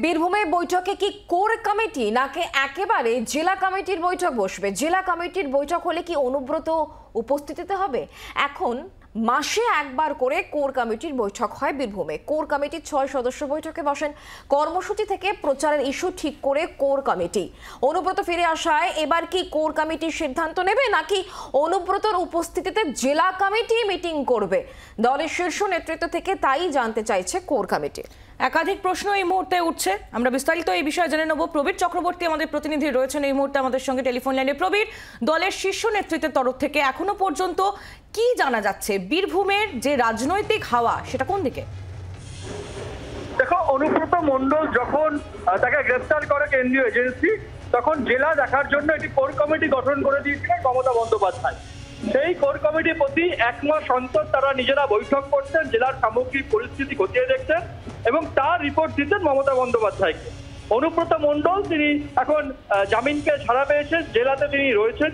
বীরভূমে বৈঠকে কি কোর কমিটি নাকি একেবারে জেলা কমিটির বৈঠক বসবে? জেলা কমিটির বৈঠক হলে কি অনুব্রত উপস্থিতিতে হবে? এখন মাসে একবার করে কোর কমিটির বৈঠক হয় বীরভূমে। কোর কমিটির 6 সদস্য বৈঠকে বসেন। কর্মসূচি থেকে প্রচারের ইস্যু ঠিক করে কোর কমিটি। অনুব্রত ফিরে আসায় এবার কি কোর কমিটির সিদ্ধান্ত নেবে নাকি অনুব্রতর উপস্থিতিতে জেলা কমিটি মিটিং করবে? দলের শীর্ষ নেতৃত্ব থেকে তাই জানতে চাইছে কোর কমিটি। একাধিক প্রশ্ন এই মুহূর্তে উঠছে, আমরা বিস্তারিত এই বিষয়ে জেনে নেব। প্রবীর চক্রবর্তী আমাদের প্রতিনিধি রয়েছেন এই মুহূর্তে আমাদের সঙ্গে টেলিফোন লাইনে। প্রবীর, দলের শীর্ষ নেতৃত্বের তরফ থেকে এখনো পর্যন্ত কি জানা যাচ্ছে? বীরভূমের যে রাজনৈতিক হাওয়া সেটা কোন দিকে? দেখো, অনুব্রত মণ্ডল যখন তাকে গ্রেফতার করে কেন্দ্রীয় এজেন্সি, তখন জেলা দেখার জন্য একটি কোর কমিটি গঠন করে দিয়েছিলেন মমতা বন্দ্যোপাধ্যায়। সেই কোর কমিটির প্রতি 1 মাস অন্তর তারা নিজেরা বৈঠক করতেন, জেলার সামগ্রিক পরিস্থিতি খতিয়ে দেখতেন এবং তার রিপোর্ট দিতেন মমতা বন্দ্যোপাধ্যায়কে। অনুব্রত মণ্ডল তিনি এখন জামিনকে ছাড়া পেয়েছেন, জেলাতে তিনি রয়েছেন,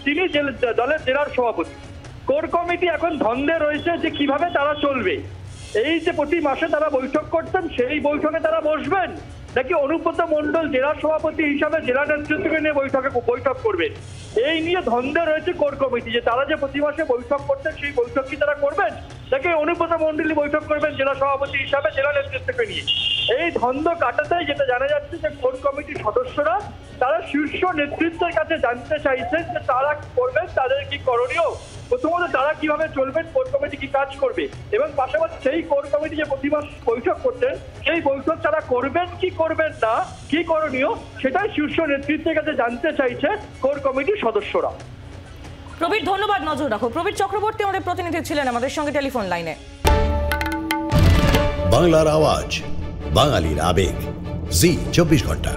তিনি দলের জেলার সভাপতি। কোর কমিটি এখন দ্বন্দ্বে রয়েছে যে কিভাবে তারা চলবে। এই যে প্রতি মাসে তারা বৈঠক করতেন, সেই বৈঠকে তারা বসবেন নাকি অনুব্রত মণ্ডল জেলা সভাপতি হিসাবে জেলা নেতৃত্বকে নিয়ে বৈঠক করবেন। এই নিয়ে দ্বন্দ্বে রয়েছে কোর কমিটি যে তারা যে প্রতি মাসে বৈঠক করতেন সেই বৈঠক কি তারা করবেন নাকি অনুব্রত মণ্ডলই বৈঠক করবেন জেলা সভাপতি হিসাবে জেলা নেতৃত্বকে নিয়ে। এই দ্বন্দ্ব কাটাতে যেটা জানা যাচ্ছে যে কোর কমিটির সদস্যরা তারা শীর্ষ নেতৃত্বের কাছে জানতে চাইছেন যে তারা কি করবেন, তাদের কি করণীয়, প্রথমত তারা কিভাবে চলবেন, কোর কমিটি কি কাজ করবে এবং পাশাপাশি সেই কোর কমিটি যে প্রতি মাস বৈঠক করতেন সেই বৈঠক তারা করবেন কি করবেন না, কি করণীয়, সেটাই শীর্ষ নেতৃত্বের কাছে জানতে চাইছে কোর কমিটির সদস্যরা। প্রবীর, ধন্যবাদ, নজর রাখো। প্রবীর চক্রবর্তী আমাদের প্রতিনিধি ছিলেন আমাদের সঙ্গে টেলিফোন লাইনে। বাংলার আওয়াজ, বাঙালির আবেগ, জি 24 ঘন্টা।